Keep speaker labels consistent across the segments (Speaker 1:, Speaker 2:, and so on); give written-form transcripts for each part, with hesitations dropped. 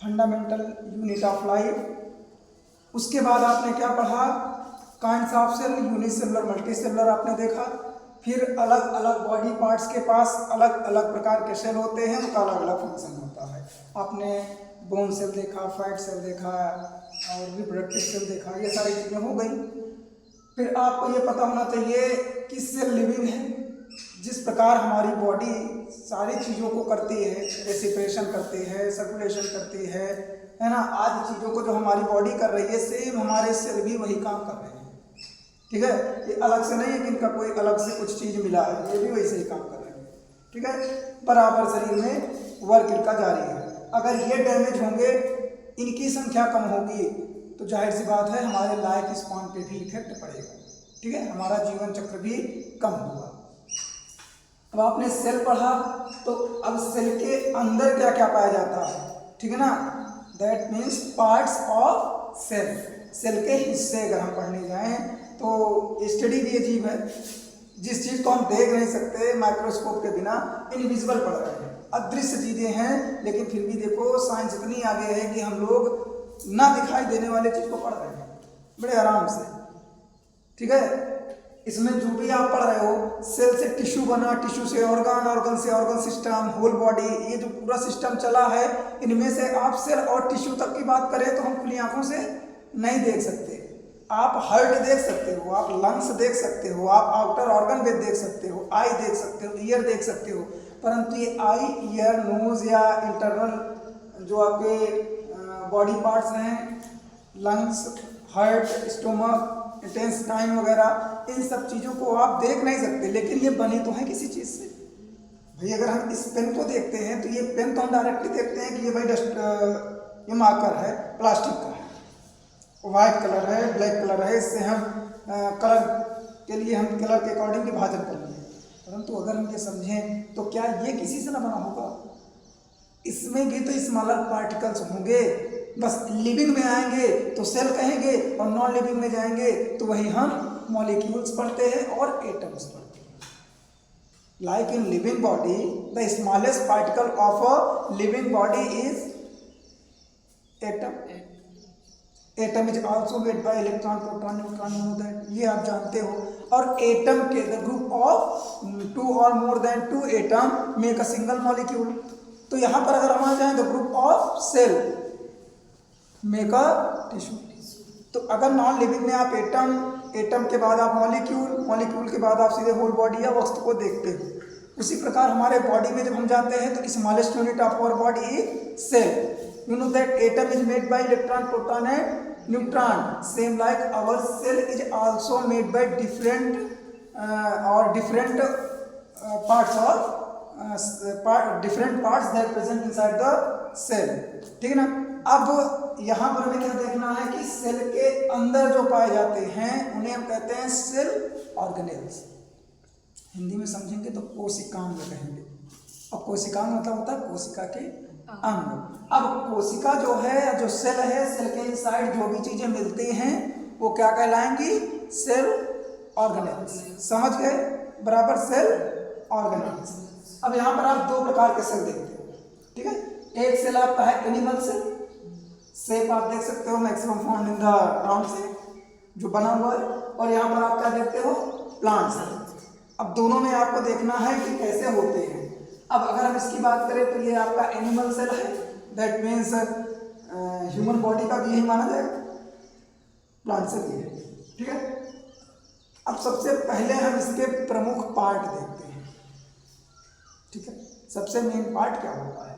Speaker 1: Fundamental unit of life. उसके बाद आपने क्या पढ़ा, kinds of cell, unicellular, multicellular आपने देखा। फिर अलग अलग बॉडी पार्ट्स के पास अलग अलग प्रकार के सेल होते हैं, उनका अलग अलग फंक्शन होता है। आपने बोन सेल देखा, फैट सेल देखा और रिप्रोडक्टिव सेल देखा, ये सारी चीज़ें हो गई। फिर आपको ये पता होना चाहिए कि सेल लिविंग है। जिस प्रकार हमारी बॉडी सारी चीज़ों को करती है, रेस्पिरेशन करती है, सर्कुलेशन करती है ना, आदि चीज़ों को जो हमारी बॉडी कर रही है, सेम हमारे सेल भी वही काम कर रहे हैं। ठीक है, ये अलग से नहीं है कि इनका कोई अलग से कुछ चीज़ मिला है, ये भी वैसे ही काम कर रहे हैं। ठीक है, बराबर शरीर में वर्क इनका जारी है। अगर ये डैमेज होंगे, इनकी संख्या कम होगी, तो जाहिर सी बात है हमारे लाइफ स्पैन पे भी इफेक्ट पड़ेगा। ठीक है, हमारा जीवन चक्र भी कम होगा। अब आपने सेल पढ़ा, तो अब सेल के अंदर क्या क्या पाया जाता है, ठीक है ना, that means parts of cell. Cell के हिस्से अगर हम पढ़ने जाएं तो स्टडी भी अजीब है। जिस चीज़ को हम देख नहीं सकते माइक्रोस्कोप के बिना, इनविजिबल पढ़ रहे हैं, अदृश्य चीज़ें हैं, लेकिन फिर भी देखो साइंस इतनी आगे है कि हम लोग ना दिखाई देने वाले चीज़ को पढ़ रहे हैं बड़े आराम से। ठीक है, इसमें जो भी आप पढ़ रहे हो, सेल से टिश्यू बना, टिश्यू से ऑर्गन, ऑर्गन से ऑर्गन सिस्टम, होल बॉडी, ये जो पूरा सिस्टम चला है, इनमें से आप सेल और टिश्यू तक की बात करें तो हम खुली आंखों से नहीं देख सकते। आप हार्ट देख सकते हो, आप लंग्स देख सकते हो, आप आउटर ऑर्गन भी देख सकते हो, आई देख सकते हो, ईयर देख सकते हो, परंतु ये आई, ईयर, नोज या इंटरनल जो आपके बॉडी पार्ट्स हैं, लंग्स, हार्ट, स्टोमक, इंटेस्टाइन वगैरह, इन सब चीज़ों को आप देख नहीं सकते, लेकिन ये बनी तो है किसी चीज़ से। भाई अगर हम इस पेन को देखते हैं तो ये पेन तो हम डायरेक्टली देखते हैं कि ये भाई डस्ट, ये मार्कर है, प्लास्टिक का है, वाइट कलर है, ब्लैक कलर है, इससे हम कलर के लिए हम कलर के अकॉर्डिंग विभाजन कर लेंगे। परंतु अगर हम ये समझें तो क्या ये किसी से ना बना होगा, इसमें भी तो स्मॉलर पार्टिकल्स होंगे। बस लिविंग में आएंगे तो सेल कहेंगे, और नॉन लिविंग में जाएंगे तो वही हम मॉलिक्यूल्स पढ़ते हैं और एटम्स पढ़ते हैं। Like in living body, the smallest particle of a living body is atom. Atom is also made by electron, proton, neutron, you know that, ये आप जानते हो। और एटम के द ग्रुप ऑफ 2 और more than 2 atom make a single molecule. तो यहाँ पर अगर हम आ जाएं, the group of cell make a tissue. तो अगर नॉन लिविंग में आप एटम, एटम के बाद आप मॉलिक्यूल, मॉलिक्यूल के बाद आप सीधे होल बॉडी या वस्तु को देखते हो। उसी प्रकार हमारे बॉडी में जब हम जाते हैं तो smallest unit of our body is cell. You know that atom is made by electron, proton and neutron. Same like our cell is also made by different parts of different parts that present inside the cell. ठीक है ना। अब यहाँ पर हमें क्या देखना है कि सेल के अंदर जो पाए जाते हैं उन्हें हम कहते हैं सेल ऑर्गेनेल्स। हिंदी में समझेंगे तो कोशिकांग कहेंगे, और कोशिकांग मतलब होता है कोशिका के अंग। अब कोशिका जो है, जो सेल है, सेल के इनसाइड जो भी चीजें मिलती हैं वो क्या कहलाएंगी, सेल ऑर्गेनेल्स। समझ गए, बराबर, सेल ऑर्गेनेल्स। अब यहाँ पर आप 2 प्रकार के सेल देखते हो। ठीक है, एक सेल आपका है एनिमल सेल, शेप आप देख सकते हो maximum found in the round shape जो बना हुआ है, और यहाँ पर आप क्या देखते हो, प्लांट सेल। अब दोनों में आपको देखना है कि कैसे होते हैं। अब अगर हम इसकी बात करें तो ये आपका एनिमल सेल है, दैट मीन्स ह्यूमन बॉडी का भी यही माना जाएगा, प्लांट सेल भी है। ठीक है, अब सबसे पहले हम इसके प्रमुख पार्ट देखते हैं। ठीक है, सबसे मेन पार्ट क्या होता है,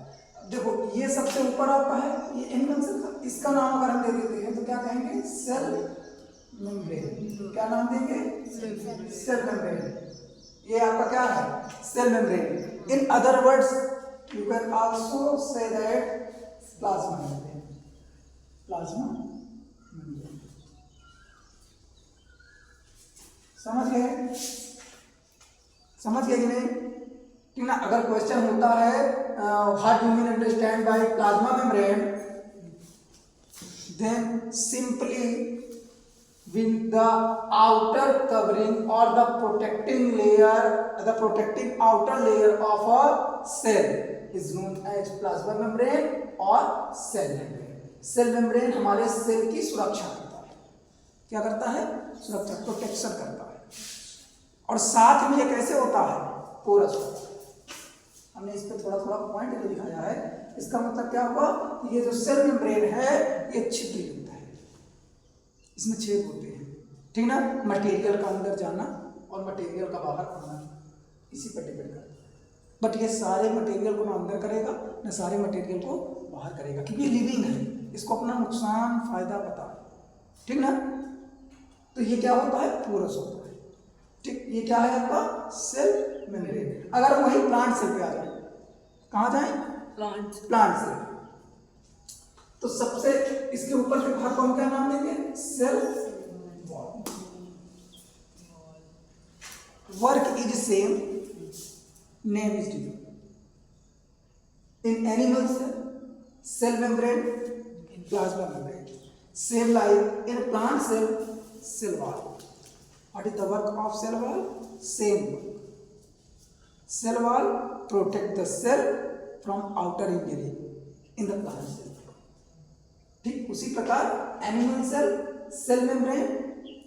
Speaker 1: देखो ये सबसे ऊपर आपका है, ये एनिमल सेल का, इसका नाम अगर हम दे देते हैं तो क्या कहेंगे, सेल मेम्ब्रेन। क्या नाम देंगे, सेल मेम्ब्रेन। ये आपका क्या है, cell membrane. In other words you can also say that plasma membrane, plasma membrane. समझ गए, समझ गए कि नहीं, ठीक ना। अगर क्वेश्चन होता है what you mean understand by plasma membrane, then simply with the outer covering or the protecting layer, the protecting outer layer of a cell is known as plasma membrane और सेल मेम्ब्रेन। सेल मेम्ब्रेन हमारे cell की सुरक्षा करता है। क्या करता है? सुरक्षा, प्रोटेक्शन करता है। और साथ में ये कैसे होता है? पोरस होता है। हमने इस पे थोड़ा थोड़ा पॉइंट दिखाया है। इसका मतलब क्या हुआ? ये जो सेल मेम्ब्रेन है ये छिद्रयुक्त है, इसमें छेद होते हैं, ठीक ना? मटेरियल का अंदर जाना और मटेरियल का बाहर आना इसी पर डिपेंड करता है। बट ये सारे मटेरियल को ना अंदर करेगा ना सारे मटेरियल को बाहर करेगा, क्योंकि ये लिविंग है, इसको अपना नुकसान फायदा पता है, ठीक ना? तो ये क्या होता है? पोरस होता है, ठीक। ये क्या है आपका? Cell membrane. अगर वही प्लांट सेल पे आ जाए, कहाँ जाए? Plant cell. तो सबसे इसके ऊपर के भाग को हम क्या नाम देंगे? Cell wall. Work is same, name is different. In animal cell membrane, plasma membrane, cell like in plant cell wall. What is the work of cell wall? Same work. Cell wall protect the cell from outer injury in the plant cell. ठीक उसी प्रकार animal cell membrane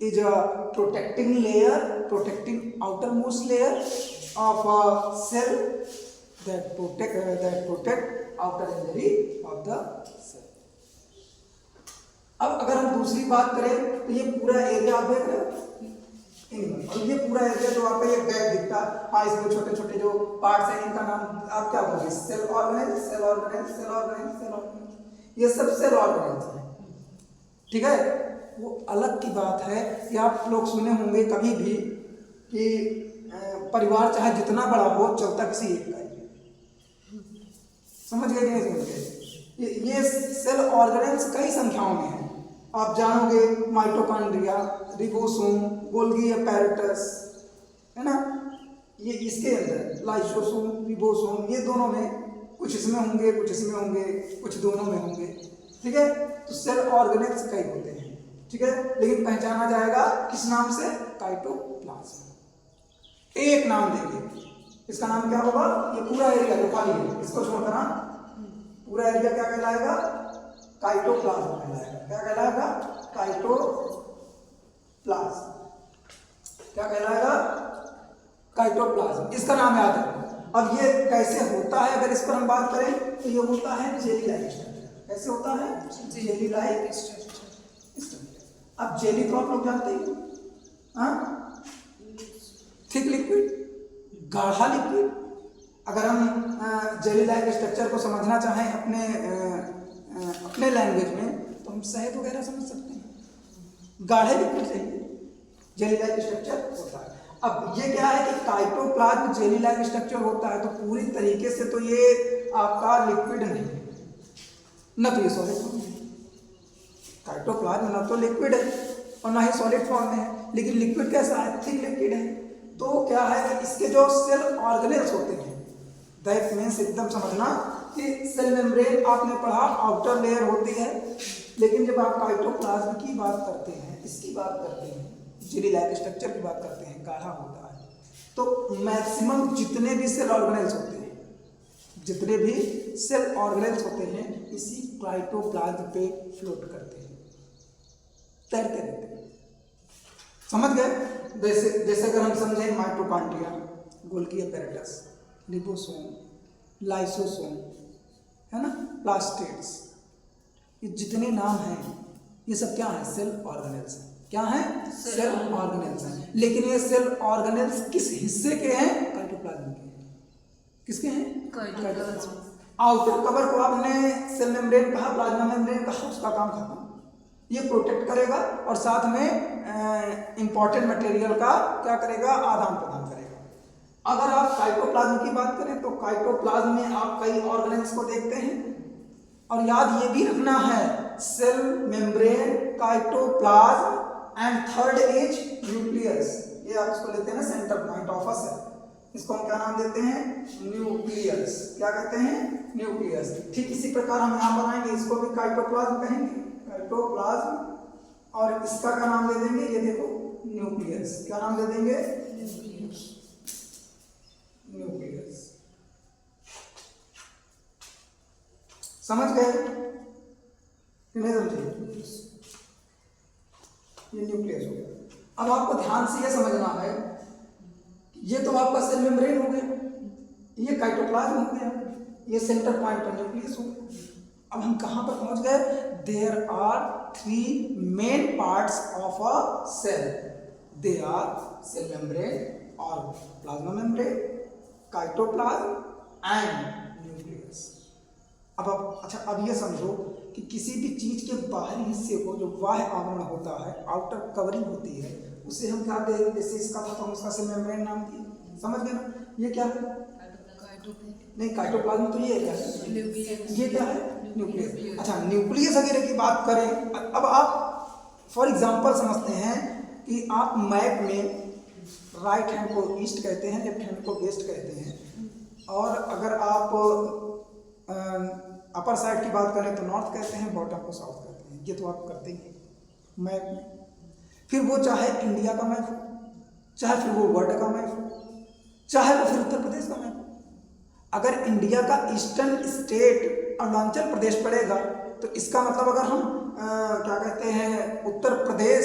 Speaker 1: is a protecting layer, protecting outermost layer of a cell that protect outer injury of the cell. अब अगर हम दूसरी बात करें तो ये पूरा एरिया आप देख रहे हो, और ये पूरा एरिया जो आपका ये बैग दिखता है, हाँ, इसमें छोटे छोटे जो पार्ट्स हैं इनका नाम आप क्या बोलोगे? Cell organelle, cell organelle, cell organelle, cell organelle, ये सब सेल ऑर्गेनेल्स हैं, ठीक है। वो अलग की बात है कि आप लोग सुने होंगे कभी भी कि परिवार चाहे जितना बड़ा हो चलता किसी एक का ही। समझ गए कि नहीं समझ गए? ये सेल ऑर्गेनेल्स कई संख्याओं में है। आप जानोगे माइटोकॉन्ड्रिया, रिबोसोम, गोल्गी अपैरेटस, है ना? ये इसके अंदर लाइसोसोम, रिबोसोम, ये दोनों में कुछ इसमें होंगे, कुछ इसमें होंगे, कुछ दोनों में होंगे, ठीक है। तो सेल ऑर्गेनेल्स कई होते हैं, ठीक है, लेकिन पहचाना जाएगा किस नाम से? काइटोप्लाज्म। एक नाम देंगे, इसका नाम क्या होगा? ये पूरा एरिया जो खाली है इसको छोड़कर ना पूरा एरिया क्या कहलाएगा? काइटोप्लाज्म कहलाएगा। क्या कहलाएगा? काइटोप्लाज्म। क्या कहलाएगा? काइटोप्लाज्म। इसका नाम याद रखो। अब ये कैसे होता है अगर इस पर हम बात करें तो ये होता है जेली लाइक स्ट्रक्चर। कैसे होता है? Jelly like structure. अब जेली तो आप लोग जानते ही, हाँ, थिक लिक्विड, गाढ़ा लिक्विड। अगर हम जेली लाइक स्ट्रक्चर को समझना चाहें अपने लैंग्वेज में तो हम शहद वगैरह समझ सकते हैं। गाढ़े लिक्विड चाहिए, जेली लाइक स्ट्रक्चर होता है। अब ये क्या है कि काइटोप्लाज्म जेली लाइक स्ट्रक्चर होता है तो पूरी तरीके से तो ये आपका लिक्विड नहीं है, न तो ये सॉलिड फॉर्म में। काइटोप्लाज्म ना तो लिक्विड है और ना ही सॉलिड फॉर्म में है, लेकिन लिक्विड कैसा है? थिक लिक्विड है। तो क्या है कि इसके जो सेल ऑर्गेनेल्स होते हैं, दैट मीन्स एकदम समझना कि सेल मेम्ब्रेन आपने पढ़ा आउटर लेयर होती है, लेकिन जब आप काइटोप्लाज्म की बात करते हैं, इसकी बात करते हैं, जेली लाइक स्ट्रक्चर की बात करते हैं, गाढ़ा होता है, तो मैक्सिमम जितने भी सेल ऑर्गेनेल्स होते हैं, जितने भी सेल ऑर्गेनेल्स होते हैं इसी काइटोप्लाज्म पे फ्लोट करते हैं, तैरते रहते हैं। समझ गए? जैसे अगर हम समझें mitochondria, Golgi apparatus, ribosome, lysosome, है ना, प्लास्टिड्स, ये जितने नाम हैं ये सब क्या है? सेल ऑर्गेनेल्स हैं। क्या है? सेल ऑर्गेनेल्स हैं। लेकिन ये सेल ऑर्गेनेल्स किस हिस्से के हैं? काइटोप्लाज्म के। किसके हैं? काइटोप्लाज्म। आउटर कवर को आपने सेल मेम्ब्रेन कहा, प्लाज्मा मेम्ब्रेन कहा, उसका काम खत्म। ये प्रोटेक्ट करेगा और साथ में इंपॉर्टेंट मटेरियल का क्या करेगा? आदान प्रदान करेगा। अगर आप काइटोप्लाज्म की बात करें तो काइटोप्लाज्म में आप कई ऑर्गेनेल्स को देखते हैं, और याद ये भी रखना है cell membrane, cytoplasm and third is nucleus. ये आप इसको लेते हैं ना centre point of a cell, इसको हम क्या नाम देते हैं? न्यूक्लियस। क्या कहते हैं? न्यूक्लियस। ठीक इसी प्रकार हम यहाँ बनाएंगे, इसको भी काइटोप्लाज्म कहेंगे, काइटोप्लाज्म, और इसका क्या नाम दे देंगे? ये देखो न्यूक्लियस। क्या नाम दे देंगे? न्यूक्लियस। समझ गए कि नहीं समझे? ये न्यूक्लियस हो गया। अब आपको ध्यान से ये समझना है, ये तो आपका सेल मेम्ब्रेन हो गया, ये साइटोप्लाज्म हो गया, ये सेंटर पॉइंट पर न्यूक्लियस हो गया। अब हम कहाँ पर पहुंच गए? There are 3 main parts of a cell, they are cell membrane और plasma membrane, cytoplasm and nucleus. अब अच्छा, अब ये समझो कि किसी भी चीज के बाहरी हिस्से को जो बाह्य आवरण होता है, आउटर कवरिंग होती है, उसे हम क्या कहते हैं? जैसे इसका था तो हम उसका सेल मेम्ब्रेन नाम दिए, समझ गए ना? ये क्या है? नहीं, साइटोप्लाज्म तो ये क्या है? ये क्या है? न्यूक्लियस। अच्छा, न्यूक्लियस वगैरह की बात करें, अब आप फॉर एग्जांपल समझते हैं कि आप मैप में राइट हैंड को ईस्ट कहते हैं, लेफ्ट हैंड को वेस्ट कहते हैं, और अगर आप अपर साइड की बात करें तो नॉर्थ कहते हैं, बॉटम को साउथ कहते हैं। ये तो आप करते ही मैप में। फिर वो चाहे इंडिया का मैप हो, चाहे फिर वो वर्ल्ड का मैप हो, चाहे वो फिर उत्तर प्रदेश का मैप हो। अगर इंडिया का ईस्टर्न स्टेट अरुणाचल प्रदेश पड़ेगा तो इसका मतलब अगर हम क्या कहते हैं, उत्तर प्रदेश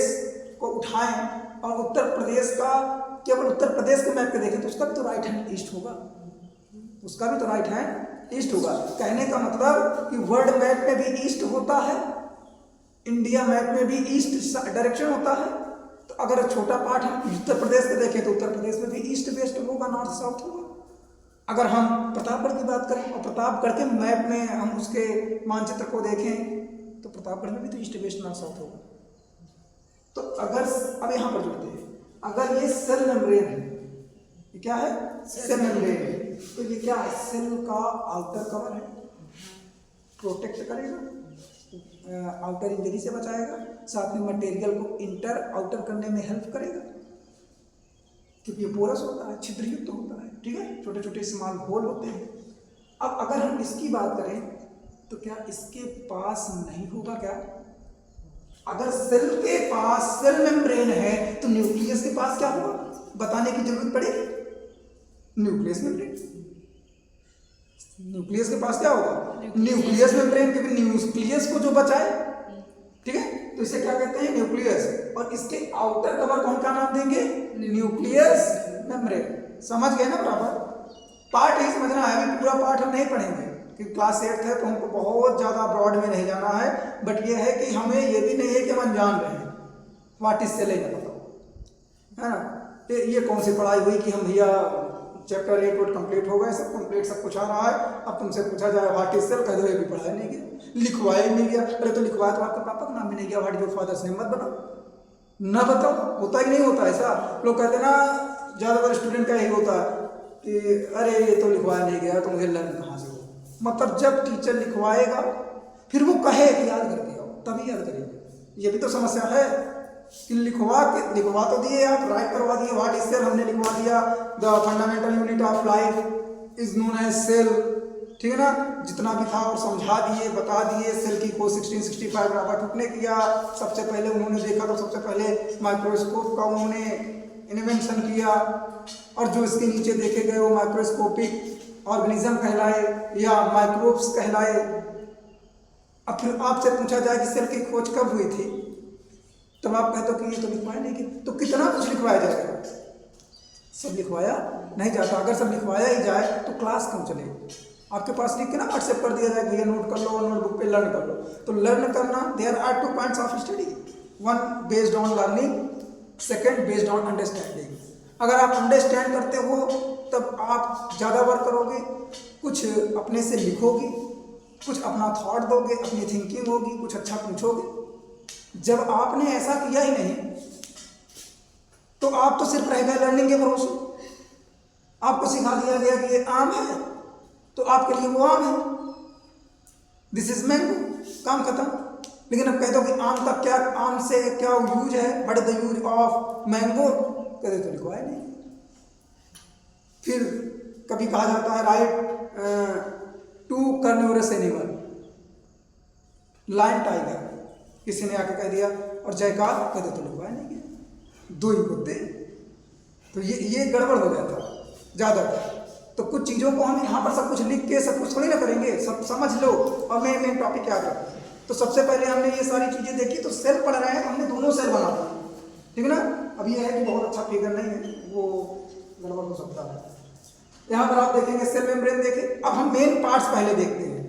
Speaker 1: को उठाएं और उत्तर प्रदेश का केवल उत्तर प्रदेश के मैप पे देखें तो उसका भी तो राइट हैंड ईस्ट होगा, उसका भी तो राइट हैंड ईस्ट होगा। कहने का मतलब कि वर्ल्ड मैप में भी ईस्ट होता है, इंडिया मैप में भी ईस्ट डायरेक्शन होता है। तो अगर छोटा पार्ट हम उत्तर प्रदेश पे देखें तो उत्तर प्रदेश में भी ईस्ट वेस्ट होगा, नॉर्थ साउथ होगा। अगर हम प्रतापगढ़ की बात करें और प्रतापगढ़ के मैप में हम उसके मानचित्र को देखें तो प्रतापगढ़ में भी तो ईस्ट वेस्ट नॉर्थ साउथ होगा। तो अगर अब यहाँ पर जुड़ते हैं, अगर ये सेल मेम्ब्रेन है, ये क्या है? सेल मेम्ब्रेन है, तो ये क्या है? सेल का आउटर कवर है, प्रोटेक्ट करेगा, आउटर इंजरी से बचाएगा, साथ में मटेरियल को इंटर आउटर करने में हेल्प करेगा, क्योंकि ये पोरस होता है, छिद्रयुक्त होता है, ठीक है, छोटे छोटे स्मॉल होल होते हैं। अब अगर हम इसकी बात करें तो क्या इसके पास नहीं होगा क्या? अगर सेल के पास सेल मेम्ब्रेन है तो न्यूक्लियस के पास क्या होगा? बताने की जरूरत पड़ेगी, न्यूक्लियस मेम्ब्रेन। न्यूक्लियस के पास क्या होगा? न्यूक्लियस मेम्ब्रेन, क्योंकि न्यूक्लियस को जो बचाए, ठीक है, तो इसे क्या कहते हैं? न्यूक्लियस। और इसके आउटर कवर कौन का नाम देंगे? Nucleus membrane. समझ गए ना? बराबर पार्ट ही समझना है, अभी पूरा पार्ट हम नहीं पढ़ेंगे क्योंकि क्लास 8 है तो हमको बहुत ज़्यादा ब्रॉड में नहीं जाना है। बट ये है कि हमें ये भी नहीं है कि हम अनजान रहे व्हाट इज सेल, नहीं पता है ना। तो ये कौन सी पढ़ाई हुई कि हम भैया चैप्टर 8 कंप्लीट हो गए, सब कंप्लीट, सब कुछ आ रहा है, अब तुमसे पूछा जाए व्हाट इज सेल, कह दो ये भी पढ़ाया नहीं गया, लिखवाया नहीं गया। अरे तो लिखवाया तो आपके पापा का नाम भी नहीं गया, व्हाट योर फादर्स नेम मत बताओ, ना बताओ। होता ही नहीं होता ऐसा। लोग कहते ना, ज़्यादातर स्टूडेंट का यही होता है कि अरे ये तो लिखवाया नहीं गया तो मुझे लर्न कहाँ से हो। मतलब जब टीचर लिखवाएगा फिर वो कहे कि याद करके आओ, तभी याद करेंगे। ये भी तो समस्या है कि लिखवा तो दिए, आप राइट करवा दिए, व्हाट इज सेल हमने लिखवा दिया, the fundamental unit of life is known as cell, ठीक है ना, जितना भी था और समझा दिए, बता दिए। सेल की खोज 1665 रॉबर्ट हुक ने किया, सबसे पहले उन्होंने देखा तो सबसे पहले माइक्रोस्कोप का उन्होंने इन्वेंशन किया, और जो इसके नीचे देखे गए वो माइक्रोस्कोपिक ऑर्गेनिज्म कहलाए या माइक्रोब्स कहलाए। अब फिर आपसे पूछा जाए कि सेल की खोज कब हुई थी, तब आप कहते हो कि ये तो लिखवाया नहीं गया। तो कितना कुछ लिखवाया जाएगा? सब लिखवाया नहीं जाता। अगर सब लिखवाया ही जाए तो क्लास क्यों चले? आपके पास लिख के ना व्हाट्सएप कर दिया जाए, भैया नोट कर लो, नोटबुक पे लर्न कर लो। तो लर्न करना, there are 2 points of study, one based on learning, second based on understanding. अगर आप अंडरस्टैंड करते हो तब आप ज़्यादा वर्क करोगे, कुछ अपने से लिखोगे, कुछ अपना थॉट दोगे, अपनी थिंकिंग होगी, कुछ अच्छा पूछोगे। जब आपने ऐसा किया ही नहीं तो आप तो सिर्फ रह गए लर्निंग के भरोसे। आपको सिखा दिया गया कि ये आम है तो आपके लिए वो आम है, दिस इज मैंगो, काम खत्म। लेकिन अब कह दो कि आम का क्या, आम से क्या यूज है, what is the use of mango, कहते तो लिखवाया नहीं। फिर कभी कहा जाता है write to carnivorous animal, lion tiger, किसी ने आके कह दिया, और जयकार, कहते तो लिखवाया नहीं गया, दो ही मुद्दे। तो ये गड़बड़ हो जाता ज़्यादा। तो कुछ चीज़ों को हम यहाँ पर सब कुछ लिख के सब कुछ थोड़ी ना करेंगे, सब समझ लो और मेन टॉपिक याद रखो। तो सबसे पहले हमने ये सारी चीज़ें देखी, तो सेल पढ़ रहे हैं, हमने दोनों सेल बना दिए, ठीक है ना। अब ये है कि बहुत अच्छा फिगर नहीं है, वो गड़बड़ हो सकता है। यहाँ पर आप देखेंगे सेल मेम्ब्रेन देखे। अब हम मेन पार्ट्स पहले देखते हैं,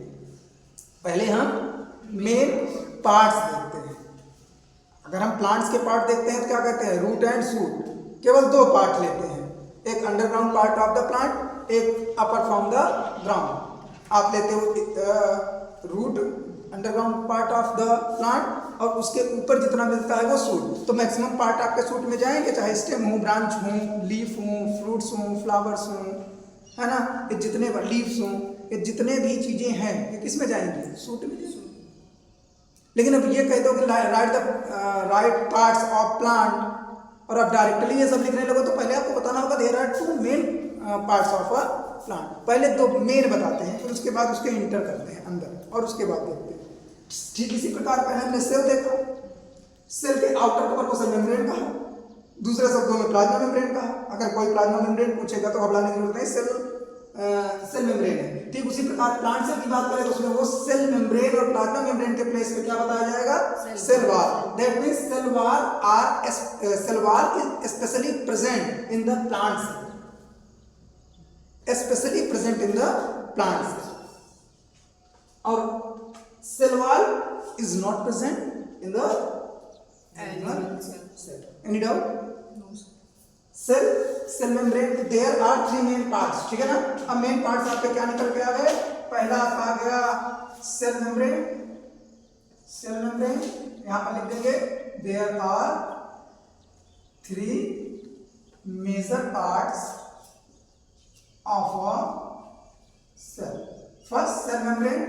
Speaker 1: पहले हम मेन पार्ट्स देखते हैं। अगर हम प्लांट्स के पार्ट देखते हैं तो क्या कहते हैं, रूट एंड शूट, केवल दो पार्ट लेते हैं, एक underground part of the plant, एक अपर फ्रॉम द ग्राउंड। आप लेते हो root, underground part of the plant, और उसके ऊपर जितना मिलता है वो शूट। तो मैक्सिमम पार्ट आपके शूट में जाएंगे, चाहे स्टेम हो, ब्रांच हो, लीफ हो, फ्रूट्स हो, फ्लावर्स हो, है ना, ये जितने लीव्स हो, ये जितने भी चीज़ें हैं ये किस में जाएंगी, शूट में जाएंगी। लेकिन अब ये कह दो कि right the right parts of plant, और अब डायरेक्टली ये सब लिखने लगो तो पहले आपको बताना होगा there are two main parts of a plant. पहले दो मेन बताते हैं, फिर उसके बाद उसके इंटर करते हैं अंदर, और उसके बाद देखते हैं। ठीक इसी प्रकार पहले हमने सेल देखा, सेल के आउटर कवर को सेल मेम्ब्रेन कहा, दूसरे शब्दों में प्लाज्मा मेम्ब्रेन कहा। अगर कोई प्लाज्मा मेम्ब्रेन पूछेगा तो घबराने की जरूरत नहीं, सेल मेम्ब्रेन है। ठीक उसी प्रकार प्लांट सेल की बात करें तो उसमें वो सेल मेम्ब्रेन और प्लाज्मा मेम्ब्रेन के प्लेस पे क्या बताया जाएगा, cell wall. That means cell wall is specially present in the plant cell, specially present in the plant cell, और cell wall is not present in the animal cell. Any doubt? Cell membrane, there are three main parts, ठीक है ना। अब main parts आपके क्या निकल के आ गए, पहला आ गया सेल मेम्ब्रेन। सेल मेम्ब्रेन यहां पर लिख देंगे there are three major parts of a cell. First cell membrane,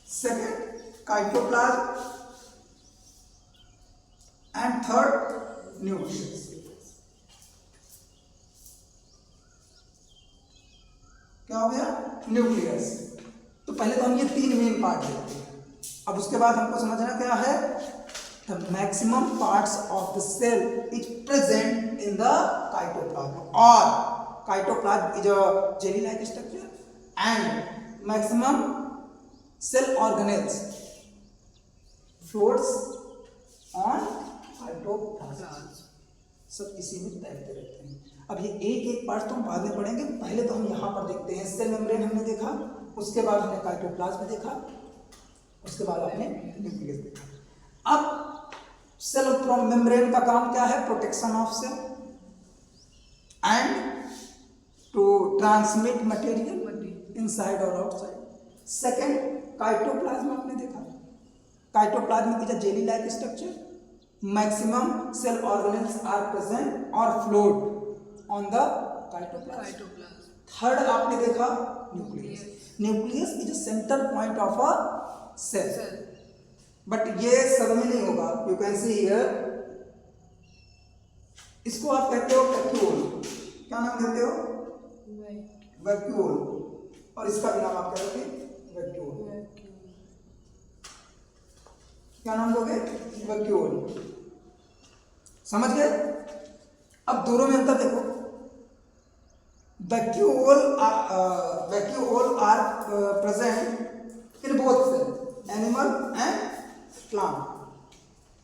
Speaker 1: second cytoplasm, and third nucleus. क्या हो गया, न्यूक्लियस। तो पहले तो हम ये तीन मेन पार्ट देखते हैं। अब उसके बाद हमको समझना क्या है, the maximum parts of the cell is present in the cytoplasm, और cytoplasm is a jelly like structure, and maximum cell organelles floats on cytoplasm. सब इसी में तैरते रहते हैं। अब ये एक एक पार्ट तो हम बाद में पढ़ेंगे, पहले तो हम यहाँ पर देखते हैं। सेल मेम्ब्रेन हमने देखा, उसके बाद हमने काइटोप्लाज्म देखा, उसके बाद हमने न्यूक्लियस देखा। अब सेल मेम्ब्रेन का काम क्या है, protection of cell and to transmit material inside और आउटसाइड। सेकेंड काइटोप्लाज्म आपने देखा, cytoplasm is a jelly like structure, maximum cell organelles are present or float on the cytoplasm. Third आपने देखा nucleus. Nucleus is a centre point of a cell, but ये सब में नहीं होगा। यू कैन सी हियर, इसको आप कहते हो वैक्यूल। क्या नाम देते हो, वैक्यूल, और इसका भी नाम आप कहोगे वैक्यूल। क्या नाम दोगे, वैक्यूल। समझ गए? अब दोनों में अंतर देखो। Vacuole are present in both cell, animal and plant,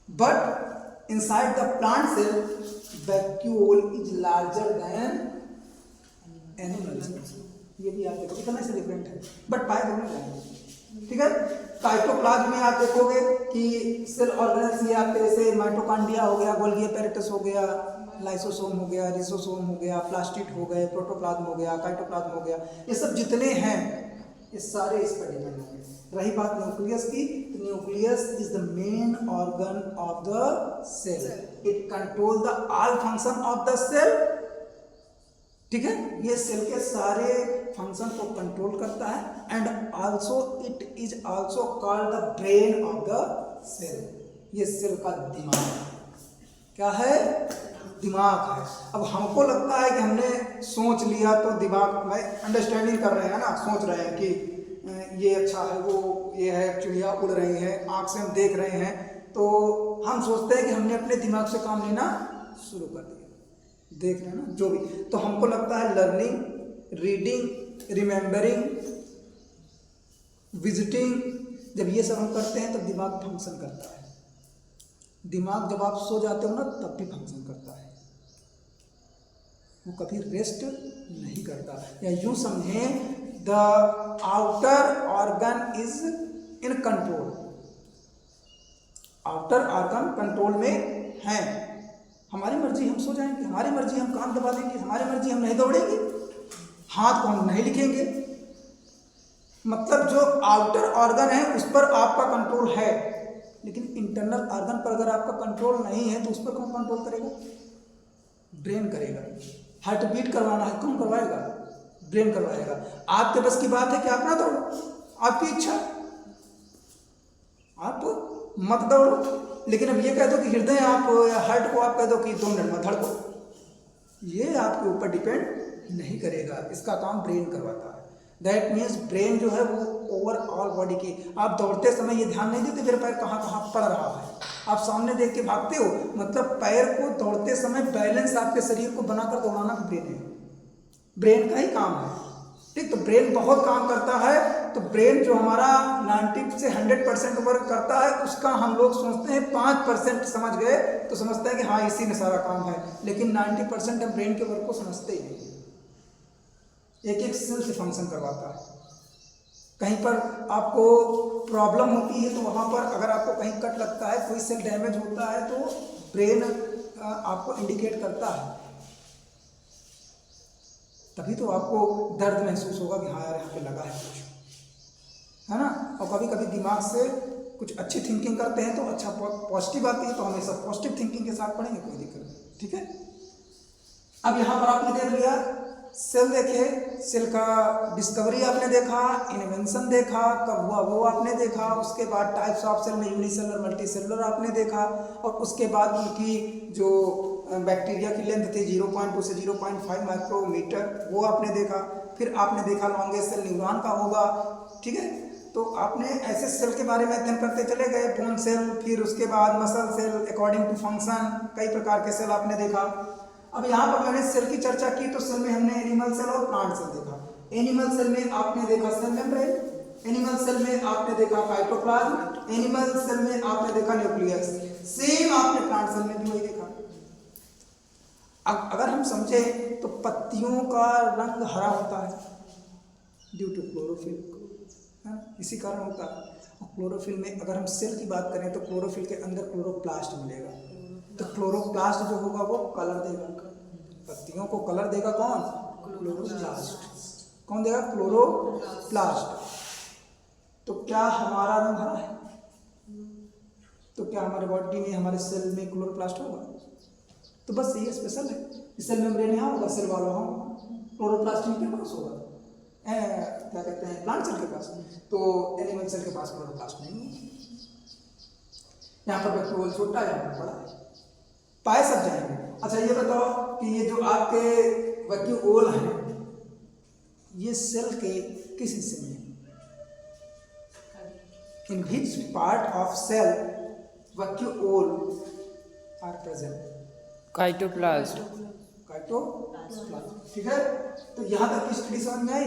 Speaker 1: but inside the plant cell vacuole is larger than animal cell. ये भी आप देखो कितना से डिफरेंट है, बट पाए दोनों जाएंगे, ठीक है। काइटोप्लाज्म में आप देखोगे कि सेल ऑर्गेनेल्स ये आपके जैसे माइटोकॉन्ड्रिया हो गया, गोल्गी एपेरेटस हो गया, लाइसोसोम हो गया, रिसोसोम हो गया, प्लास्टिड हो गए, प्रोटोप्लाज्म हो गया, काइटोप्लाज्म हो गया, ये सब जितने हैं ये सारे इस पर डिपेंड होंगे। रही बात न्यूक्लियस की, तो nucleus is the main organ of the cell, it control the all function of the cell, ठीक है। ये सेल के सारे फंक्शन को कंट्रोल करता है, and also it is also called the brain of the cell. ये सेल का दिमाग क्या है, दिमाग है। अब हमको लगता है कि हमने सोच लिया तो दिमाग में अंडरस्टैंडिंग कर रहे हैं ना, सोच रहे हैं कि ये अच्छा है, वो ये है, चिड़िया उड़ रही है, आँख से हम देख रहे हैं, तो हम सोचते हैं कि हमने अपने दिमाग से काम लेना शुरू कर दिया, देख रहे हैं ना जो भी। तो हमको लगता है लर्निंग रीडिंग, रिमेंबरिंग, विजिटिंग, जब ये सब हम करते हैं तब दिमाग फंक्शन करता है। दिमाग जब आप सो जाते हो ना तब भी फंक्शन करता है, वो कभी रेस्ट नहीं करता। या यूं समझें the outer organ is in control, outer organ control में है। हमारी मर्जी हम सो जाएंगे, हमारी मर्जी हम कान दबा देंगे, हमारी मर्जी हम नहीं दौड़ेंगे, हाथ को हम नहीं लिखेंगे। मतलब जो आउटर ऑर्गन है उस पर आपका कंट्रोल है, लेकिन इंटरनल ऑर्गन पर अगर आपका कंट्रोल नहीं है तो उस पर कौन कंट्रोल करेगा? ब्रेन करेगा। हार्ट बीट करवाना है, कौन करवाएगा? ब्रेन करवाएगा। आपके बस की बात है कि आप ना दौड़ो, आपकी इच्छा, आप मत दौड़ो, लेकिन अब ये कह दो कि हृदय आप हार्ट को आप कह दो कि 2 मिनट में धड़को, ये आपके ऊपर डिपेंड नहीं करेगा, इसका काम ब्रेन करवाता है। दैट मीन्स ब्रेन जो है वो ओवरऑल बॉडी की, आप दौड़ते समय ये ध्यान नहीं देते मेरे पैर कहाँ कहाँ पड़ रहा है, आप सामने देख के भागते हो, मतलब पैर को दौड़ते समय बैलेंस आपके शरीर को बनाकर दौड़ाना भी ब्रेन है, ब्रेन का ही काम है। ठीक, तो ब्रेन बहुत काम करता है। तो ब्रेन जो हमारा 90 से 100% वर्क करता है, उसका हम लोग सोचते हैं 5% समझ गए तो समझते हैं कि हाँ इसी में सारा काम है, लेकिन 90% हम ब्रेन के वर्क को समझते ही नहीं। एक एक सेल से फंक्शन करवाता है। कहीं पर आपको प्रॉब्लम होती है तो वहाँ पर अगर आपको कहीं कट लगता है, कोई सेल डैमेज होता है तो ब्रेन आपको इंडिकेट करता है, तभी तो आपको दर्द महसूस होगा कि हाँ यार यहाँ पे लगा है कुछ, है ना। और कभी कभी दिमाग से कुछ अच्छी थिंकिंग करते हैं तो अच्छा पॉजिटिव आती है, तो हमेशा पॉजिटिव थिंकिंग के साथ पढ़ेंगे, कोई दिक्कत नहीं। ठीक है, अब यहाँ पर आपने देख लिया सेल, देखे सेल का डिस्कवरी आपने देखा, इन्वेंशन देखा, कब हुआ वो आपने देखा, उसके बाद टाइप्स ऑफ सेल में यूनिसेलुलर, मल्टीसेलुलर आपने देखा, और उसके बाद उनकी जो बैक्टीरिया की लेंथ थी 0.2 से 0.5 माइक्रोमीटर वो आपने देखा। फिर आपने देखा लॉन्गेस्ट सेल न्यूरॉन का होगा। ठीक है, तो आपने ऐसे सेल के बारे में अध्ययन करते चले गए, बोन सेल, फिर उसके बाद muscle cell, according to function, कई प्रकार के सेल आपने देखा। अब यहाँ पर मैंने सेल की चर्चा की तो सेल में हमने एनिमल सेल और प्लांट सेल देखा। एनिमल सेल में आपने देखा सेल मेम्ब्रेन, एनिमल सेल में आपने देखा साइटोप्लाज्म, एनिमल सेल में आपने देखा न्यूक्लियस। सेम आपने प्लांट सेल में भी वही देखा। अगर हम समझे तो पत्तियों का रंग हरा होता है ड्यू टू क्लोरोफिल, है इसी कारण होता है। और क्लोरोफिल में अगर हम सेल की बात करें तो क्लोरोफिल के अंदर क्लोरोप्लास्ट मिलेगा, तो क्लोरोप्लास्ट जो होगा वो कलर देगा, पत्तियों को कलर देगा कौन? क्लोरोप्लास्ट। कौन देगा? क्लोरोप्लास्ट। तो क्या हमारा रंग हरा है? तो क्या हमारे बॉडी में, हमारे सेल में क्लोरोप्लास्ट होगा? तो बस ये स्पेशल है, सेल मेम्ब्रेन यहाँ होगा, सेल वाला होगा, क्लोरोप्लास्ट इनके पास होगा, क्या कहते हैं प्लांट सेल के पास, तो एनिमल सेल के पास क्लोरोप्लास्ट नहीं होगा। यहाँ पर वैक्यूल छोटा है, यहाँ पर बड़ा है, पाए सब जाएंगे। अच्छा ये बताओ कि ये जो आपके वैक्यूल हैं ये सेल के किस हिस्से में? In which part of cell vacuole are present?
Speaker 2: Cytoplasm.
Speaker 1: Cytoplasm. ठीक है, तो यहाँ तक की स्टडी समझ में आई।